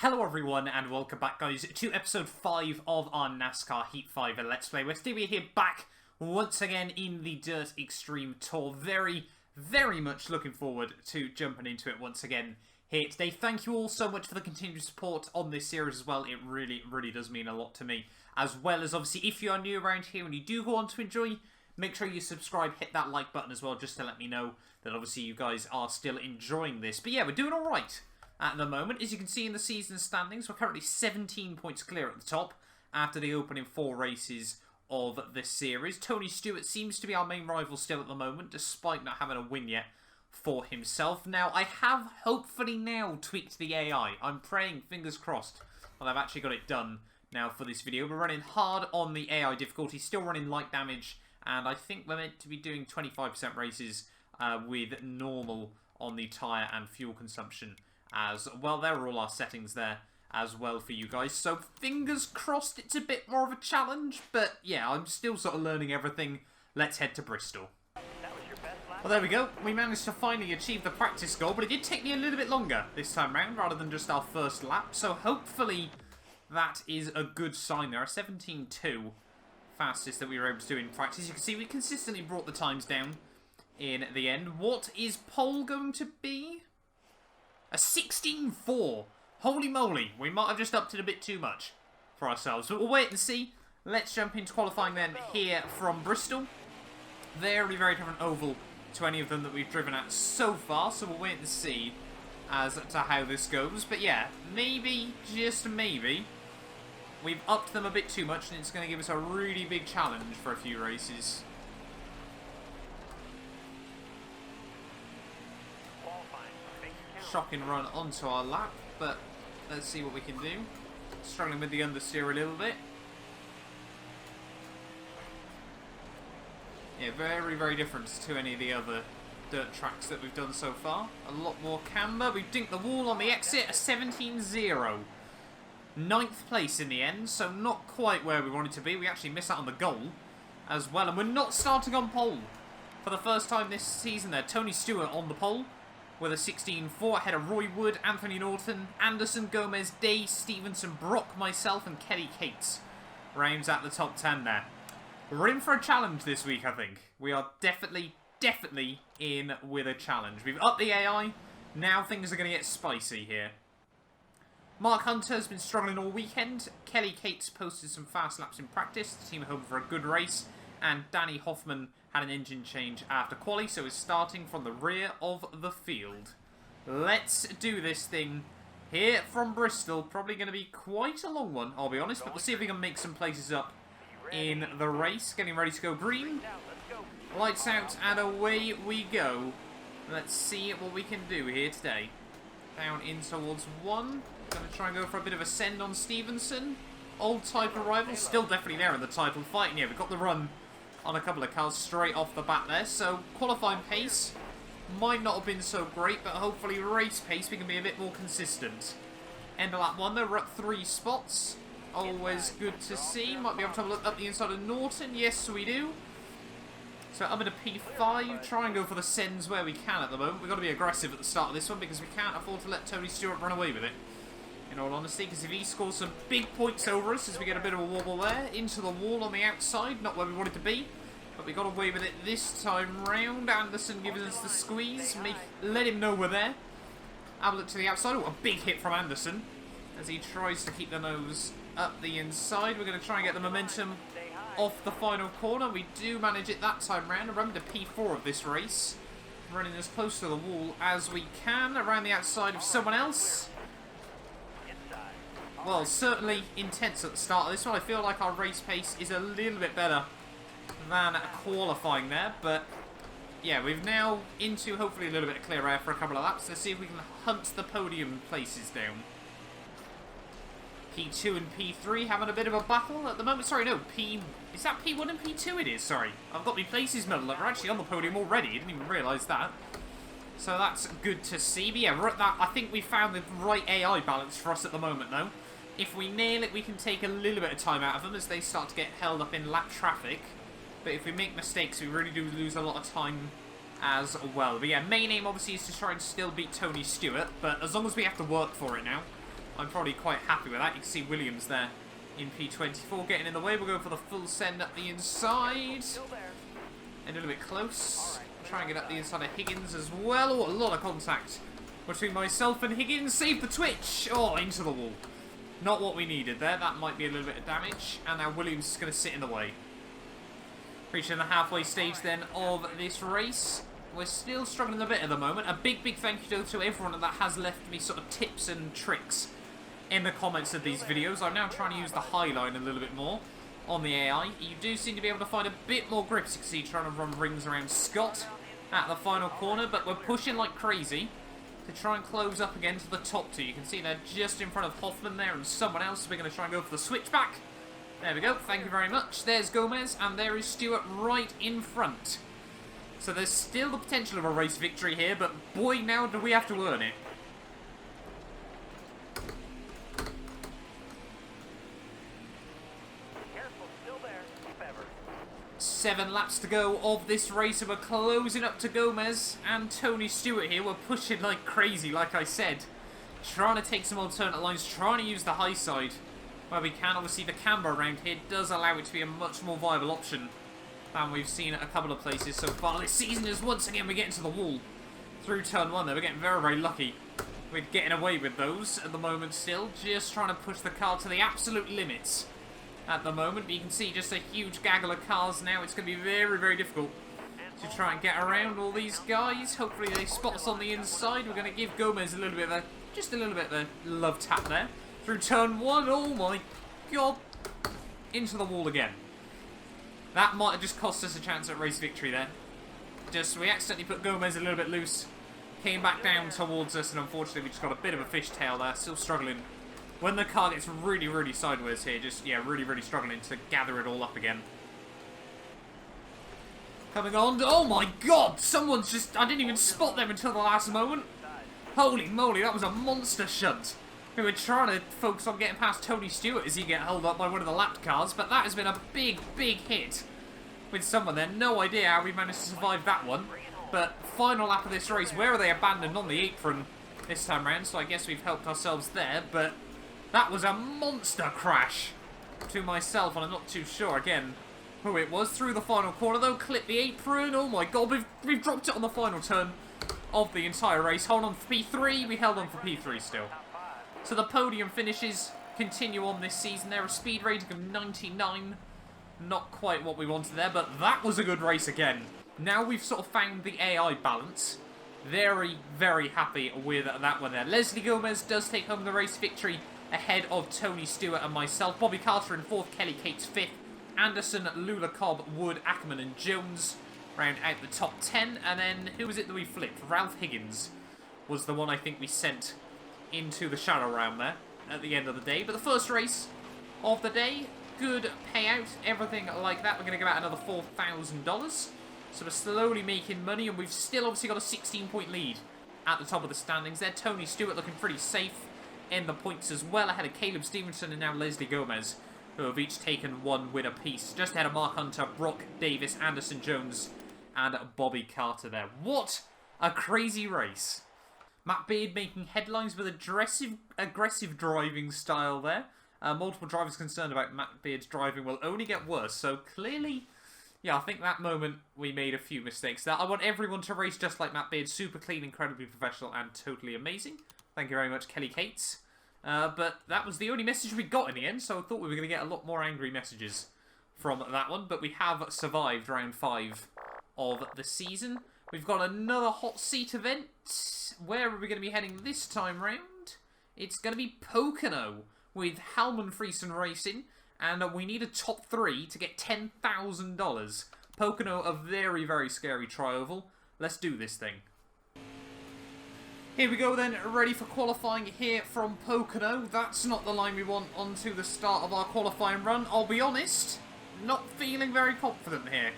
Hello everyone and welcome back guys to episode 5 of our Nascar Heat 5 Let's Play. Today we're here back once again in the Dirt Xtreme Tour. Very much looking forward to jumping into it once again here today. Thank you all so much for the continued support on this series as well. It really does mean a lot to me. As well as obviously if you are new around here and you do go on to enjoy, make sure you subscribe, hit that like button as well just to let me know that obviously you guys are still enjoying this. But yeah, we're doing alright at the moment. As you can see in the season standings, we're currently 17 points clear at the top after the opening 4 races of this series. Tony Stewart seems to be our main rival still at the moment, despite not having a win yet for himself. Now, I have hopefully now tweaked the AI. I'm praying, fingers crossed, that I've actually got it done now for this video. We're running hard on the AI difficulty, still running light damage, and I think we're meant to be doing 25% races with normal on the tyre and fuel consumption as well. There are all our settings there as well for you guys, so fingers crossed it's a bit more of a challenge, but yeah, I'm still sort of learning everything. Let's head to Bristol. Well, there we go. We managed to finally achieve the practice goal, but it did take me a little bit longer this time round rather than just our first lap, so hopefully that is a good sign there. A 17.2 fastest that we were able to do in practice. You can see we consistently brought the times down in the end. What is pole going to be? A 16.4. Holy moly, we might have just upped it a bit too much for ourselves. But we'll wait and see. Let's jump into qualifying then here from Bristol. Very different oval to any of them that we've driven at so far. So we'll wait and see as to how this goes. But yeah, maybe, just maybe, we've upped them a bit too much and it's going to give us a really big challenge for a few races. Shocking run onto our lap, but let's see what we can do. Struggling with the understeer a little bit. Yeah, very different to any of the other dirt tracks that we've done so far. A lot more camber. We dinked the wall on the exit, a 17.0. 9th place in the end, so not quite where we wanted to be. We actually missed out on the goal as well, and we're not starting on pole for the first time this season there. Tony Stewart on the pole with a 16.4 ahead of Roy Wood, Anthony Norton, Anderson, Gomez, Day, Stevenson, Brock, myself, and Kelly Cates rounds out the top 10 there. We're in for a challenge this week, I think. We are definitely in with a challenge. We've upped the AI. Now things are going to get spicy here. Mark Hunter's been struggling all weekend. Kelly Cates posted some fast laps in practice. The team are hoping for a good race. And Danny Hoffman had an engine change after quali, so is starting from the rear of the field. Let's do this thing here from Bristol. Probably going to be quite a long one, I'll be honest, but we'll see if we can make some places up in the race. Getting ready to go green. Lights out and away we go. Let's see what we can do here today. Down in towards 1. Going to try and go for a bit of a send on Stevenson. Old title rival, still definitely there in the title fight. And yeah, we've got the run on a couple of cars straight off the bat there. So qualifying pace might not have been so great, but hopefully race pace we can be a bit more consistent. End of lap 1 though, we're up 3 spots. Always good to see. Might be able to have a look up the inside of Norton. Yes, we do. So I'm in a P5. Try and go for the sends where we can at the moment. We've got to be aggressive at the start of this one because we can't afford to let Tony Stewart run away with it, in all honesty, because if he scores some big points over us as we get a bit of a wobble there, into the wall on the outside, not where we wanted to be, but we got away with it this time round. Anderson giving us the squeeze, let him know we're there. Have a look to the outside. Oh, a big hit from Anderson as he tries to keep the nose up the inside. We're going to try and get the momentum off the final corner. We do manage it that time round. Around to P4 of this race, running as close to the wall as we can, around the outside of someone else. Well, certainly intense at the start of this one. I feel like our race pace is a little bit better than qualifying there. But, yeah, we've now into hopefully a little bit of clear air for a couple of laps. Let's see if we can hunt the podium places down. P2 and P3 having a bit of a battle at the moment. Sorry, no, is that P1 and P2 it is? Sorry. I've got my places muddled up. We're actually on the podium already. I didn't even realise that. So that's good to see. But, yeah, we're at that. I think we found the right AI balance for us at the moment, though. If we nail it, we can take a little bit of time out of them as they start to get held up in lap traffic. But if we make mistakes, we really do lose a lot of time as well. But yeah, main aim obviously is to try and still beat Tony Stewart. But as long as we have to work for it now, I'm probably quite happy with that. You can see Williams there in P24 getting in the way. We'll go for the full send up the inside. A little bit close. Try and get up the inside of Higgins as well. Oh, a lot of contact between myself and Higgins. Save the twitch. Oh, into the wall. Not what we needed there. That might be a little bit of damage. And now Williams is going to sit in the way. Reaching the halfway stage then of this race. We're still struggling a bit at the moment. A big thank you to everyone that has left me sort of tips and tricks in the comments of these videos. I'm now trying to use the high line a little bit more on the AI. You do seem to be able to find a bit more grips. You can see trying to run rings around Scott at the final corner, but we're pushing like crazy to try and close up again to the top two. You can see they're just in front of Hoffman there and someone else. We're going to try and go for the switchback. There we go. Thank you very much. There's Gomez, and there is Stewart right in front. So there's still the potential of a race victory here, but boy, now do we have to earn it. Careful, still there. 7 laps to go of this race, and we're closing up to Gomez and Tony Stewart here. We're pushing like crazy, like I said. Trying to take some alternate lines, trying to use the high side where we can. Obviously, the camber around here does allow it to be a much more viable option than we've seen at a couple of places so far this season. As once again we get into the wall through turn 1 there. We're getting very lucky with getting away with those at the moment still. Just trying to push the car to the absolute limits at the moment. But you can see just a huge gaggle of cars now. It's going to be very difficult to try and get around all these guys. Hopefully they spot us on the inside. We're going to give Gomez a little bit of a love tap there. Through turn 1. Oh my god. Into the wall again. That might have just cost us a chance at race victory there. We accidentally put Gomez a little bit loose. Came back down towards us, and unfortunately we just got a bit of a fishtail there. Still struggling. When the car gets really sideways here, really struggling to gather it all up again. Coming on. Oh my god! Someone's just... I didn't even spot them until the last moment. Holy moly, that was a monster shunt. We were trying to focus on getting past Tony Stewart as he get held up by one of the lapped cars, but that has been a big hit with someone there. No idea how we managed to survive that one. But final lap of this race, where are they abandoned on the apron this time round? So I guess we've helped ourselves there, but that was a monster crash to myself, and I'm not too sure again who it was. Through the final corner though, clip the apron. Oh my god, we've dropped it on the final turn of the entire race. Hold on for P3, we held on for P3 still. So the podium finishes continue on this season. They're a speed rating of 99. Not quite what we wanted there, but that was a good race again. Now we've sort of found the AI balance. Very happy with that one there. Leslie Gomez does take home the race victory ahead of Tony Stewart and myself. Bobby Carter in 4th, Kelly Cates 5th. Anderson, Lula Cobb, Wood, Ackerman and Jones round out the top 10. And then, who was it that we flipped? Ralph Higgins was the one I think we sent into the shadow round there at the end of the day. But the first race of the day, good payout, everything like that. We're going to give out another $4,000. So we're slowly making money, and we've still obviously got a 16-point lead at the top of the standings there. Tony Stewart looking pretty safe in the points as well, ahead of Caleb Stevenson and now Leslie Gomez, who have each taken 1 win apiece. Just ahead of Mark Hunter, Brock Davis, Anderson Jones, and Bobby Carter there. What a crazy race. Matt Beard making headlines with aggressive driving style there. Multiple drivers concerned about Matt Beard's driving will only get worse. So clearly, yeah, I think that moment we made a few mistakes there. I want everyone to race just like Matt Beard. Super clean, incredibly professional, and totally amazing. Thank you very much, Kelly Cates. But that was the only message we got in the end, so I thought we were going to get a lot more angry messages from that one. But we have survived round 5 of the season. We've got another hot seat event. Where are we going to be heading this time round? It's going to be Pocono with Halman Friesen Racing. And we need a top 3 to get $10,000. Pocono, a very scary tri-oval. Let's do this thing. Here we go then, ready for qualifying here from Pocono. That's not the line we want onto the start of our qualifying run. I'll be honest, not feeling very confident here.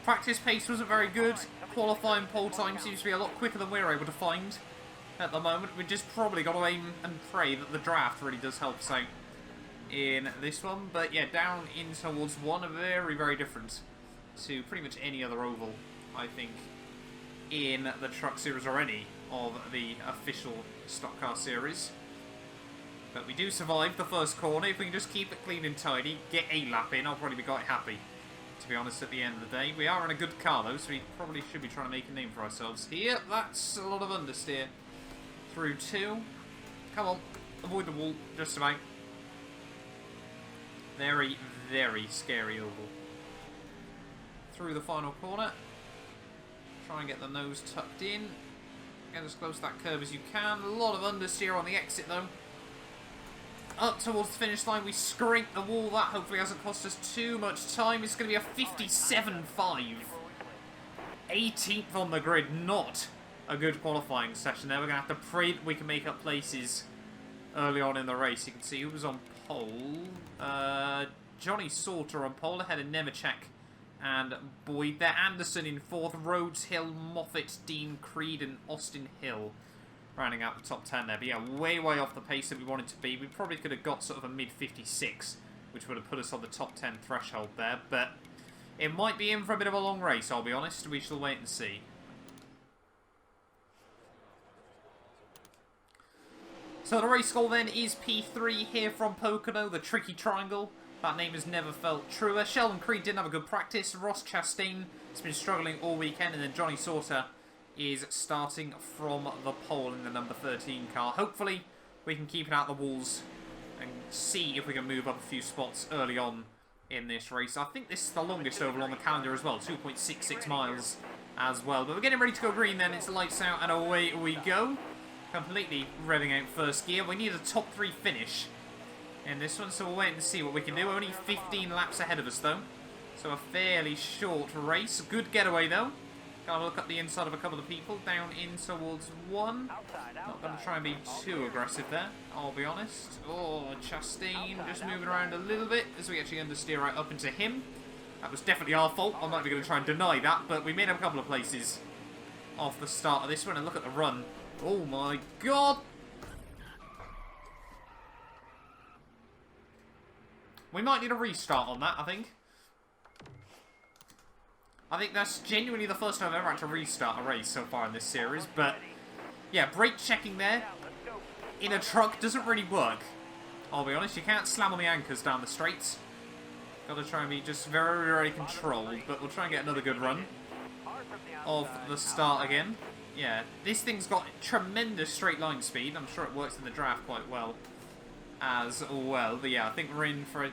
Practice pace wasn't very good. Qualifying pole time seems to be a lot quicker than we're able to find at the moment. We've just probably got to aim and pray that the draft really does help us out in this one. But yeah, down in towards 1, very different to pretty much any other oval, I think, in the Truck Series or any of the official stock car series. But we do survive the first corner. If we can just keep it clean and tidy, get a lap in, I'll probably be quite happy. To be honest, at the end of the day. We are in a good car though, so we probably should be trying to make a name for ourselves here. That's a lot of understeer. Through 2. Come on. Avoid the wall, just about. Very, very scary oval. Through the final corner. Try and get the nose tucked in. Get as close to that curve as you can. A lot of understeer on the exit though. Up towards the finish line, we scrape the wall. That hopefully hasn't cost us too much time. It's going to be a 57.5. 18th on the grid. Not a good qualifying session there. We're going to have to pray that we can make up places early on in the race. You can see who was on pole. Johnny Sauter on pole, ahead of Nemechek and Boyd there. Anderson in 4th, Rhodes, Hill, Moffat, Dean, Creed and Austin Hill rounding out the top 10 there. But yeah, way off the pace that we wanted to be. We probably could have got sort of a mid-56, which would have put us on the top 10 threshold there. But it might be in for a bit of a long race, I'll be honest. We shall wait and see. So the race score then is P3 here from Pocono, the Tricky Triangle. That name has never felt truer. Sheldon Creed didn't have a good practice. Ross Chastain has been struggling all weekend. And then Johnny Sauter is starting from the pole in the number 13 car. Hopefully we can keep it out the walls and see if we can move up a few spots early on in this race. I think this is the longest oval on the calendar as well, 2.66 miles as well. But we're getting ready to go green then. It's lights out and away we go. Completely revving out first gear. We need a top 3 finish in this one, so we'll wait and see what we can do. We're only 15 laps ahead of us though, so a fairly short race. Good getaway though. Gotta look up the inside of a couple of people. Down in towards 1. Not gonna try and be too aggressive there, I'll be honest. Oh, Chastain just moving around a little bit as we actually understeer right up into him. That was definitely our fault. I'm not even going to try and deny that, but we made up a couple of places off the start of this one. And look at the run. Oh my god! We might need a restart on that, I think. I think that's genuinely the first time I've ever had to restart a race so far in this series, but yeah, brake checking there in a truck doesn't really work. I'll be honest, you can't slam on the anchors down the straights. Gotta try and be just very controlled, but we'll try and get another good run of the start again. Yeah, this thing's got tremendous straight line speed. I'm sure it works in the draft quite well as well. But yeah, I think we're in for a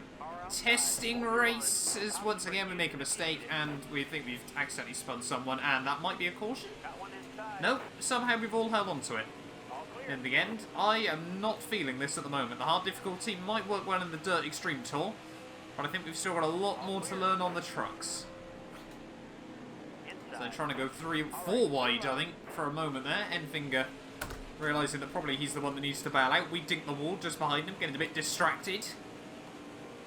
testing race as once again we make a mistake and we think we've accidentally spun someone, and that might be a caution. Nope, somehow we've all held on to it in the end. I am not feeling this at the moment. The hard difficulty might work well in the Dirt Extreme Tour, but I think we've still got a lot more to learn on the trucks. So they're trying to go 3-4 wide, I think, for a moment there. Enfinger realising that probably he's the one that needs to bail out. We dink the wall just behind him, getting a bit distracted.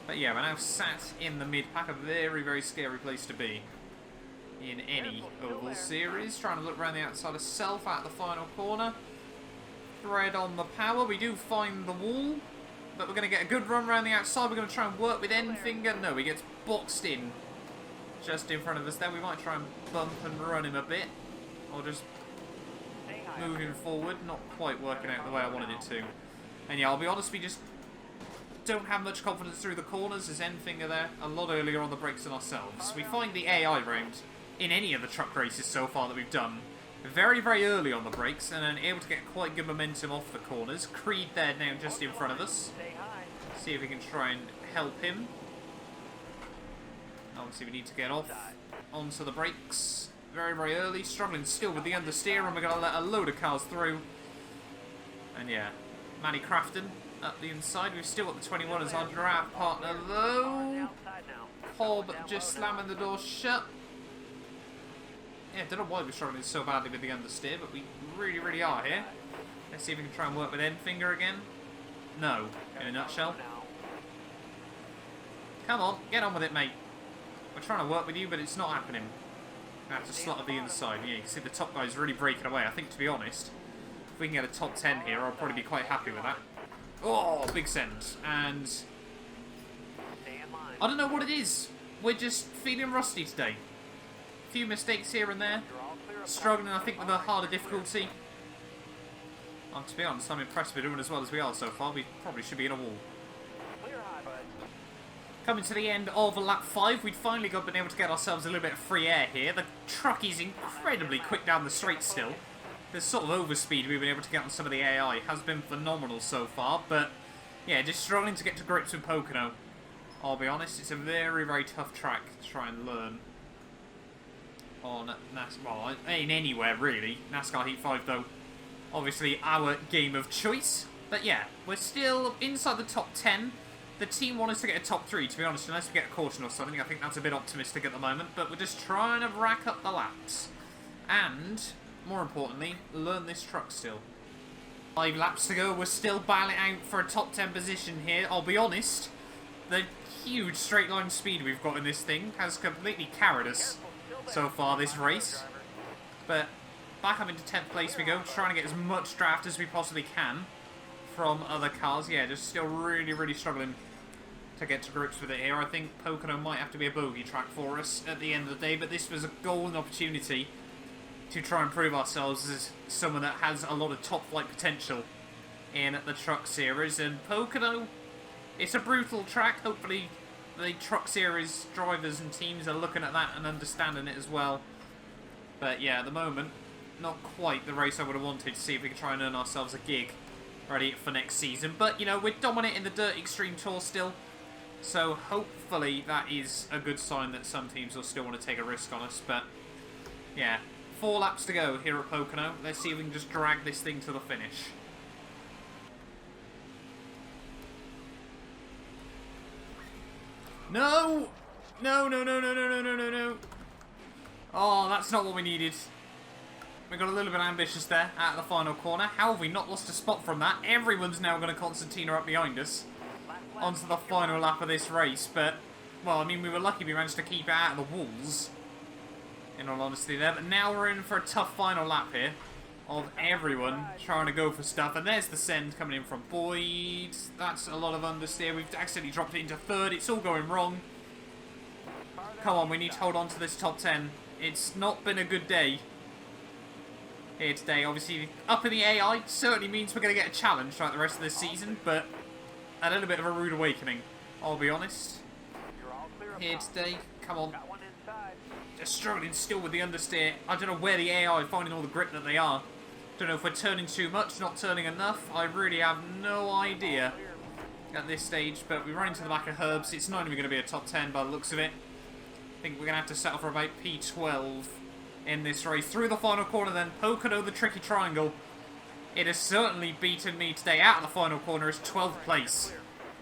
But yeah, we're now sat in the mid-pack, a very scary place to be in any oval series. Trying to look around the outside of Self at the final corner. Thread on the power. We do find the wall, but we're going to get a good run around the outside. We're going to try and work with Enfinger. No, he gets boxed in just in front of us there. We might try and bump and run him a bit, or just move him forward. Not quite working out the way I wanted it to. And yeah, I'll be honest, we just don't have much confidence through the corners. As Enfinger there a lot earlier on the brakes than ourselves. We find the AI round in any of the truck races so far that we've done very early on the brakes, and then able to get quite good momentum off the corners. Creed there now just in front of us. See if we can try and help him. Obviously we need to get off onto the brakes very early. Struggling still with the understeer, and we're going to let a load of cars through. And yeah, Manny Crafton up the inside. We've still got the 21 as our draft partner though. Cobb just slamming the door shut. Yeah, don't know why we're struggling so badly with the understeer, but we really are here. Let's see if we can try and work with Enfinger again. No, in a nutshell. Come on, get on with it, mate. We're trying to work with you, but it's not happening. I have to slot at the inside. Yeah, you can see the top guy's really breaking away. I think, to be honest, if we can get a top 10 here, I'll probably be quite happy with that. Oh, big send. And I don't know what it is. We're just feeling rusty today. Few mistakes here and there. Struggling, I think, with a harder difficulty. To be honest, I'm impressed we're doing as well as we are so far. We probably should be in a wall. Coming to the end of lap 5, we'd finally been able to get ourselves a little bit of free air here. The truck is incredibly quick down the straight still. The sort of overspeed we've been able to get on some of the AI has been phenomenal so far, but yeah, just struggling to get to grips with Pocono. I'll be honest, it's a very, very tough track to try and learn on NASCAR. Well, in anywhere really. NASCAR Heat 5 though, obviously our game of choice. But yeah, we're still inside the top 10. The team want us to get a top 3, to be honest, unless we get a caution or something. I think that's a bit optimistic at the moment, but we're just trying to rack up the laps. And, more importantly, learn this truck still. 5 laps to go, we're still battling out for a top 10 position here. I'll be honest, the huge straight line speed we've got in this thing has completely carried us so far this race. But back up into 10th place we go, trying to get as much draft as we possibly can from other cars. Yeah, just still really, really struggling to get to grips with it here. I think Pocono might have to be a bogey track for us at the end of the day, but this was a golden opportunity to try and prove ourselves as someone that has a lot of top flight potential in the truck series. And Pocono, it's a brutal track. Hopefully the truck series drivers and teams are looking at that and understanding it as well. But yeah, at the moment, not quite the race I would have wanted to see if we could try and earn ourselves a gig ready for next season. But, you know, we're dominant in the Dirt Xtreme Tour still. So hopefully that is a good sign that some teams will still want to take a risk on us. But, yeah, 4 laps to go here at Pocono. Let's see if we can just drag this thing to the finish. No! No, no, no, no, no, no, no, no, no. Oh, that's not what we needed. We got a little bit ambitious there at the final corner. How have we not lost a spot from that? Everyone's now going to concertina up behind us onto the final lap of this race. But, well, I mean, we were lucky we managed to keep it out of the walls, in all honesty there. But now we're in for a tough final lap here of everyone trying to go for stuff. And there's the send coming in from Boyd. That's a lot of understeer. We've accidentally dropped it into 3rd. It's all going wrong. Come on, we need to hold on to this top 10. It's not been a good day here today. Obviously, up in the AI certainly means we're going to get a challenge throughout the rest of this season, but a little bit of a rude awakening, I'll be honest. Here today, come on. Just struggling still with the understeer. I don't know where the AI are finding all the grip that they are. Don't know if we're turning too much, not turning enough. I really have no idea at this stage, but we run into the back of Herbs. It's not even going to be a top 10 by the looks of it. I think we're going to have to settle for about P12 in this race. Through the final corner then, Pocono the tricky triangle. It has certainly beaten me today out of the final corner. It's 12th place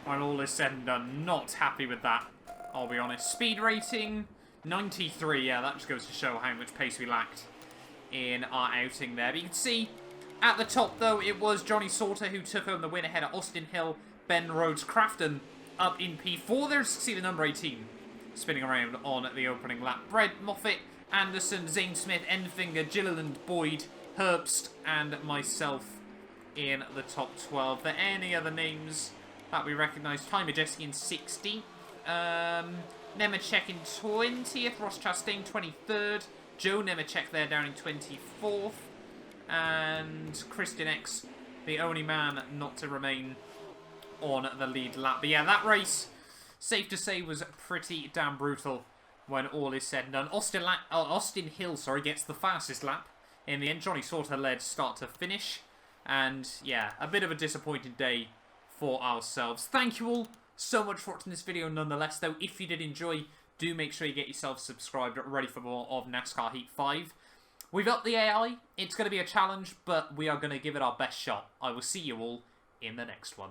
when all is said and done. Not happy with that, I'll be honest. Speed rating, 93. Yeah, that just goes to show how much pace we lacked in our outing there. But you can see at the top, though, it was Johnny Sauter who took home the win ahead of Austin Hill, Ben Rhodes, Crafton up in P4. There's see the number 18 spinning around on the opening lap. Brett, Moffat, Anderson, Zane Smith, Enfinger, Gilliland, Boyd, Herbst, and myself in the top 12. Are there any other names that we recognise? Ty Majeski in 60th. Nemechek in 20th. Ross Chastain 23rd. Joe Nemechek there down in 24th. And Christian X, the only man not to remain on the lead lap. But yeah, that race, safe to say, was pretty damn brutal when all is said and done. Austin Hill, gets the fastest lap in the end. Johnny Sauter led start to finish. And yeah, a bit of a disappointing day for ourselves. Thank you all so much for watching this video nonetheless, though. If you did enjoy, do make sure you get yourself subscribed, ready for more of NASCAR Heat 5. We've upped the AI. It's going to be a challenge, but we are going to give it our best shot. I will see you all in the next one.